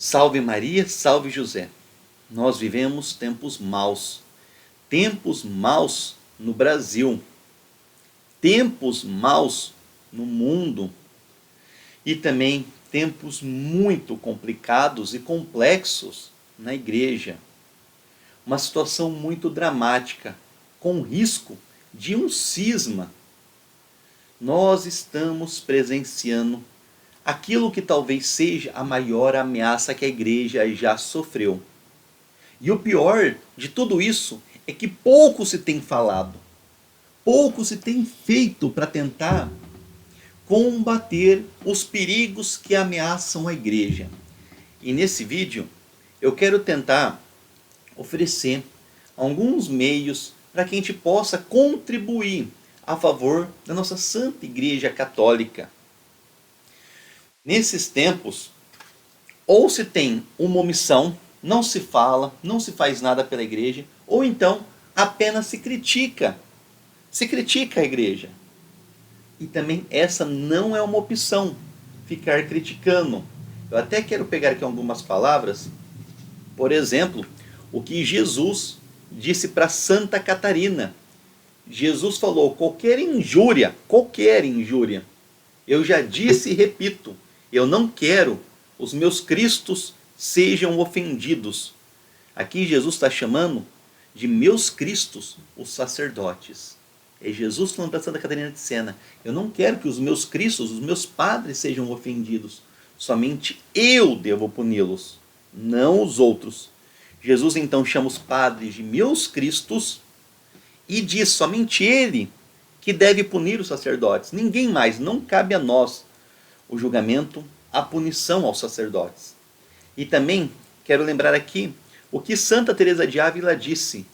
Salve Maria, salve José. Nós vivemos tempos maus no Brasil, tempos maus no mundo e também tempos muito complicados e complexos na igreja. Uma situação muito dramática, com risco de um cisma. Nós estamos presenciando aquilo que talvez seja a maior ameaça que a igreja já sofreu. E o pior de tudo isso é que pouco se tem falado, pouco se tem feito para tentar combater os perigos que ameaçam a igreja. E nesse vídeo eu quero tentar oferecer alguns meios para que a gente possa contribuir a favor da nossa Santa Igreja Católica. Nesses tempos, ou se tem uma omissão, não se fala, não se faz nada pela igreja, ou então apenas se critica a igreja. E também essa não é uma opção, ficar criticando. Eu até quero pegar aqui algumas palavras, por exemplo, o que Jesus disse para Santa Catarina. Jesus falou: qualquer injúria, eu já disse e repito, eu não quero os meus cristos sejam ofendidos. Aqui Jesus está chamando de meus cristos os sacerdotes. É Jesus falando para Santa Catarina de Sena: eu não quero que os meus cristos, os meus padres sejam ofendidos. Somente eu devo puni-los, não os outros. Jesus então chama os padres de meus cristos e diz somente ele que deve punir os sacerdotes. Ninguém mais, não cabe a nós o julgamento, a punição aos sacerdotes. E também quero lembrar aqui o que Santa Teresa de Ávila disse: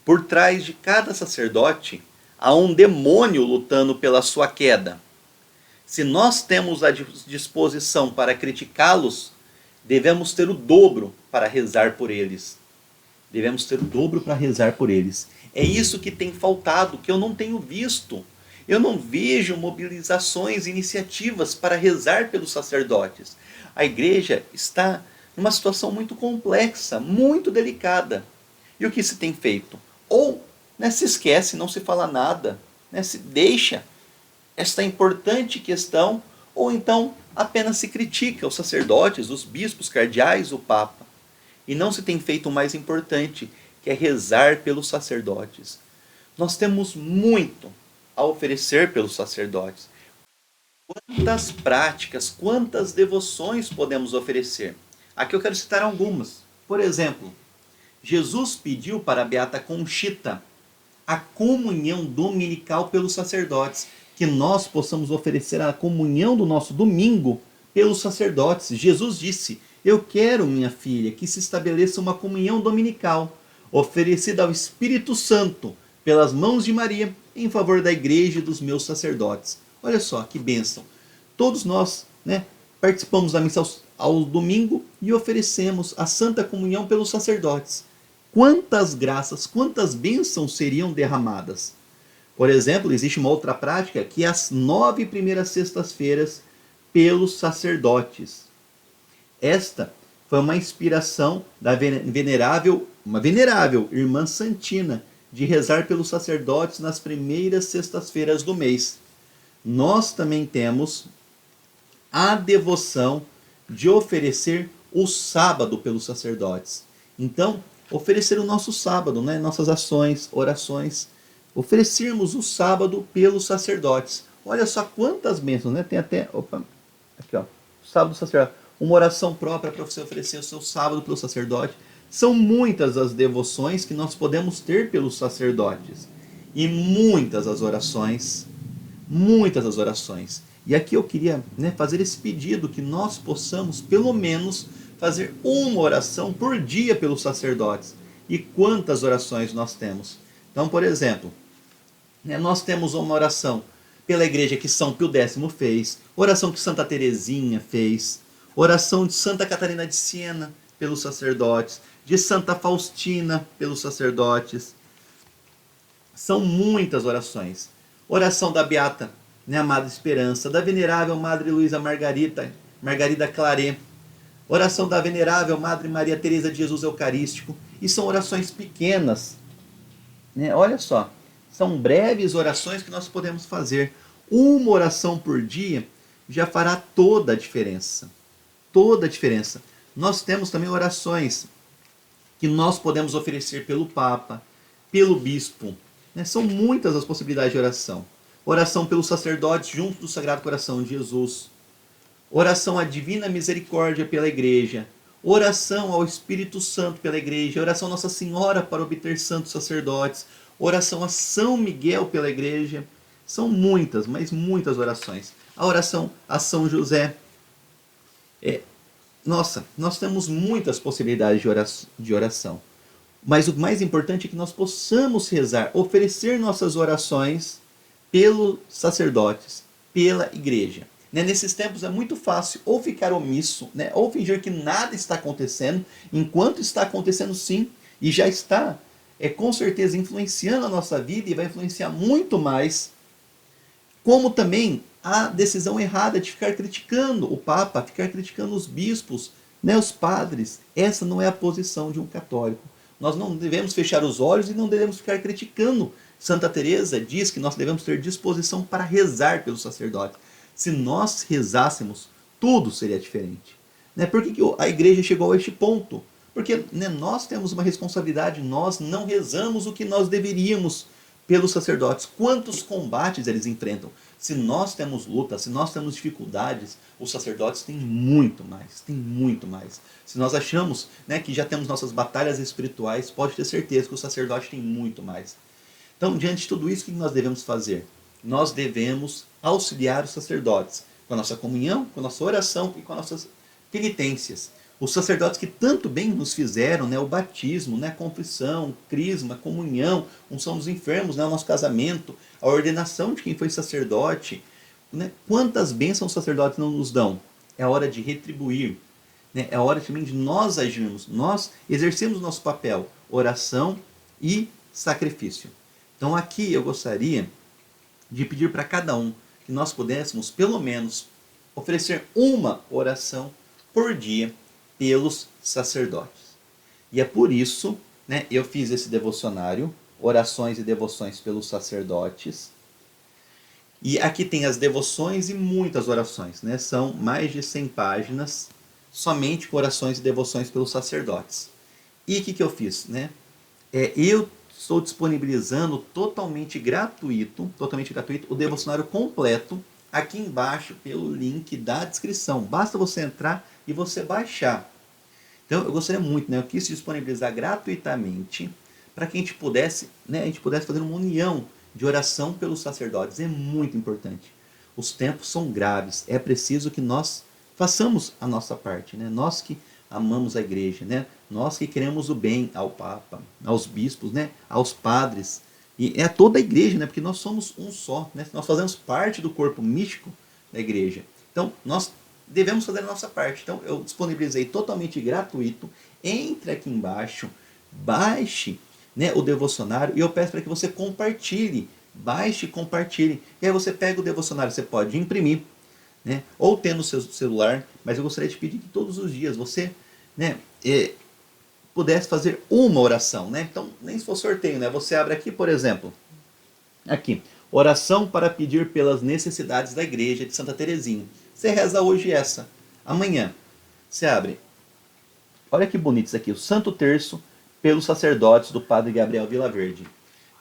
por trás de cada sacerdote há um demônio lutando pela sua queda. Se nós temos a disposição para criticá-los, devemos ter o dobro para rezar por eles. É isso que tem faltado, que eu não tenho visto. Eu não vejo mobilizações, iniciativas para rezar pelos sacerdotes. A igreja está numa situação muito complexa, muito delicada. E o que se tem feito? Ou se esquece, não se fala nada, se deixa esta importante questão, ou então apenas se critica os sacerdotes, os bispos, cardeais, o Papa. E não se tem feito o mais importante, que é rezar pelos sacerdotes. Nós temos muito a oferecer pelos sacerdotes. Quantas práticas, quantas devoções podemos oferecer? Aqui eu quero citar algumas. Por exemplo, Jesus pediu para a Beata Conchita a comunhão dominical pelos sacerdotes, que nós possamos oferecer a comunhão do nosso domingo pelos sacerdotes. Jesus disse: eu quero, minha filha, que se estabeleça uma comunhão dominical, oferecida ao Espírito Santo, pelas mãos de Maria, em favor da igreja e dos meus sacerdotes. Olha só que bênção. Todos nós participamos da missa ao domingo e oferecemos a Santa Comunhão pelos sacerdotes. Quantas graças, quantas bênçãos seriam derramadas? Por exemplo, existe uma outra prática que é as 9 primeiras sextas-feiras pelos sacerdotes. Esta foi uma inspiração da uma venerável irmã Santina, de rezar pelos sacerdotes nas primeiras sextas-feiras do mês. Nós também temos a devoção de oferecer o sábado pelos sacerdotes. Então, oferecer o nosso sábado, nossas ações, orações, oferecermos o sábado pelos sacerdotes. Olha só quantas bênçãos, Tem até, aqui ó, sábado do sacerdote, uma oração própria para você oferecer o seu sábado pelo sacerdote. São muitas as devoções que nós podemos ter pelos sacerdotes. E muitas as orações. E aqui eu queria fazer esse pedido, que nós possamos pelo menos fazer uma oração por dia pelos sacerdotes. E quantas orações nós temos? Então, por exemplo, nós temos uma oração pela igreja que São Pio X fez, oração que Santa Teresinha fez, oração de Santa Catarina de Siena pelos sacerdotes, de Santa Faustina pelos sacerdotes. São muitas orações. Oração da Beata Madre Esperança, da Venerável Madre Luísa Margarida Claret, oração da Venerável Madre Maria Teresa de Jesus Eucarístico. E são orações pequenas, né? Olha só, são breves orações que nós podemos fazer. Uma oração por dia já fará toda a diferença. Toda a diferença. Nós temos também orações que nós podemos oferecer pelo Papa, pelo Bispo. Né? São muitas as possibilidades de oração. Oração pelos sacerdotes junto do Sagrado Coração de Jesus. Oração à Divina Misericórdia pela Igreja. Oração ao Espírito Santo pela Igreja. Oração a Nossa Senhora para obter santos sacerdotes. Oração a São Miguel pela Igreja. São muitas, mas muitas orações. A oração a São José. Nossa, nós temos muitas possibilidades de oração. Mas o mais importante é que nós possamos rezar, oferecer nossas orações pelos sacerdotes, pela igreja. Nesses tempos é muito fácil ou ficar omisso, ou fingir que nada está acontecendo, enquanto está acontecendo sim, e já está, com certeza, influenciando a nossa vida e vai influenciar muito mais. Como também a decisão errada de ficar criticando o Papa, ficar criticando os bispos, os padres. Essa não é a posição de um católico. Nós não devemos fechar os olhos e não devemos ficar criticando. Santa Teresa diz que nós devemos ter disposição para rezar pelos sacerdotes. Se nós rezássemos, tudo seria diferente. Por que a igreja chegou a este ponto? Porque nós temos uma responsabilidade, nós não rezamos o que nós deveríamos pelos sacerdotes. Quantos combates eles enfrentam? Se nós temos luta, se nós temos dificuldades, os sacerdotes têm muito mais, têm muito mais. Se nós achamos que já temos nossas batalhas espirituais, pode ter certeza que o sacerdote tem muito mais. Então, diante de tudo isso, o que nós devemos fazer? Nós devemos auxiliar os sacerdotes com a nossa comunhão, com a nossa oração e com as nossas penitências. Os sacerdotes que tanto bem nos fizeram, o batismo, a confissão, crisma, comunhão, unção dos enfermos, o nosso casamento, a ordenação de quem foi sacerdote. Quantas bênçãos os sacerdotes não nos dão? É a hora de retribuir. É a hora também de nós agirmos. Nós exercemos o nosso papel, oração e sacrifício. Então aqui eu gostaria de pedir para cada um que nós pudéssemos, pelo menos, oferecer uma oração por dia pelos sacerdotes. E é por isso, eu fiz esse devocionário, orações e devoções pelos sacerdotes. E aqui tem as devoções e muitas orações, são mais de 100 páginas, somente com orações e devoções pelos sacerdotes. E o que eu fiz? Eu estou disponibilizando totalmente gratuito o devocionário completo aqui embaixo pelo link da descrição. Basta você entrar e você baixar. Então eu gostaria muito, eu quis disponibilizar gratuitamente para que a gente pudesse fazer uma união de oração pelos sacerdotes. É muito importante. Os tempos são graves. É preciso que nós façamos a nossa parte. Nós que amamos a igreja, nós que queremos o bem ao Papa, aos bispos, aos padres, e a toda a igreja, porque nós somos um só, nós fazemos parte do corpo místico da igreja. Então, nós devemos fazer a nossa parte. Então, eu disponibilizei totalmente gratuito. Entre aqui embaixo, baixe o devocionário e eu peço para que você compartilhe. Baixe e compartilhe. E aí você pega o devocionário, você pode imprimir, ou ter no seu celular, mas eu gostaria de pedir que todos os dias você pudesse fazer uma oração. Então, nem se for sorteio, você abre aqui, por exemplo, aqui, oração para pedir pelas necessidades da igreja de Santa Teresinha. Você reza hoje essa. Amanhã, você abre. Olha que bonito isso aqui. O Santo Terço pelos sacerdotes do Padre Gabriel Vilaverde.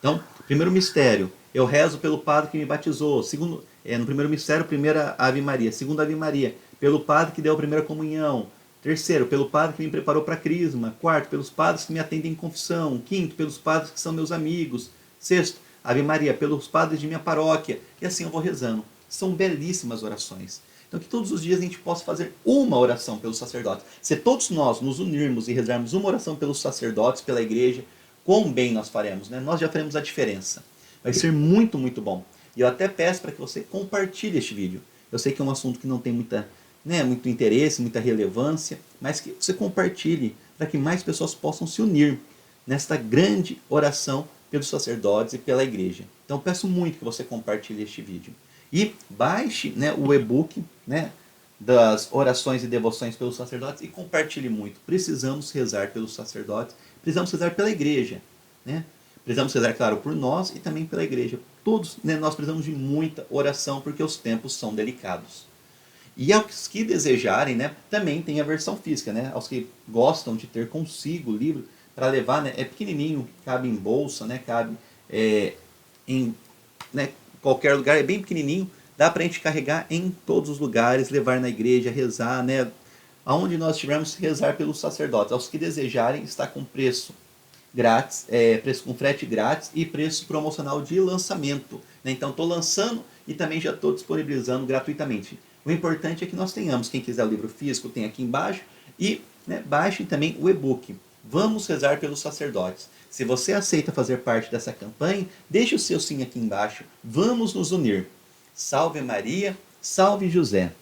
Então, primeiro mistério. Eu rezo pelo padre que me batizou. Segundo, no primeiro mistério, primeira Ave Maria. Segunda Ave Maria. Pelo padre que deu a primeira comunhão. Terceiro, pelo padre que me preparou para a crisma. Quarto, pelos padres que me atendem em confissão. Quinto, pelos padres que são meus amigos. Sexto, Ave Maria, pelos padres de minha paróquia. E assim eu vou rezando. São belíssimas orações. Então, que todos os dias a gente possa fazer uma oração pelos sacerdotes. Se todos nós nos unirmos e rezarmos uma oração pelos sacerdotes, pela igreja, quão bem nós faremos, Nós já faremos a diferença. Vai ser muito, muito bom. E eu até peço para que você compartilhe este vídeo. Eu sei que é um assunto que não tem muito interesse, muita relevância, mas que você compartilhe para que mais pessoas possam se unir nesta grande oração pelos sacerdotes e pela igreja. Então, peço muito que você compartilhe este vídeo. E baixe o e-book das orações e devoções pelos sacerdotes e compartilhe muito. Precisamos rezar pelos sacerdotes, precisamos rezar pela igreja, né? Precisamos rezar, claro, por nós e também pela igreja. Todos, né, nós precisamos de muita oração porque os tempos são delicados. E aos que desejarem, né, também tem a versão física, né? Aos que gostam de ter consigo o livro para levar, né, é pequenininho, cabe em bolsa, né, cabe em, né, qualquer lugar, é bem pequenininho, dá para a gente carregar em todos os lugares, levar na igreja, rezar, né? Aonde nós estivermos, rezar pelos sacerdotes. Aos que desejarem, está com preço grátis, preço com frete grátis e preço promocional de lançamento, né? Então estou lançando e também já estou disponibilizando gratuitamente. O importante é que nós tenhamos, quem quiser o livro físico tem aqui embaixo e, né, baixem também o e-book. Vamos rezar pelos sacerdotes. Se você aceita fazer parte dessa campanha, deixe o seu sim aqui embaixo. Vamos nos unir. Salve Maria, salve José.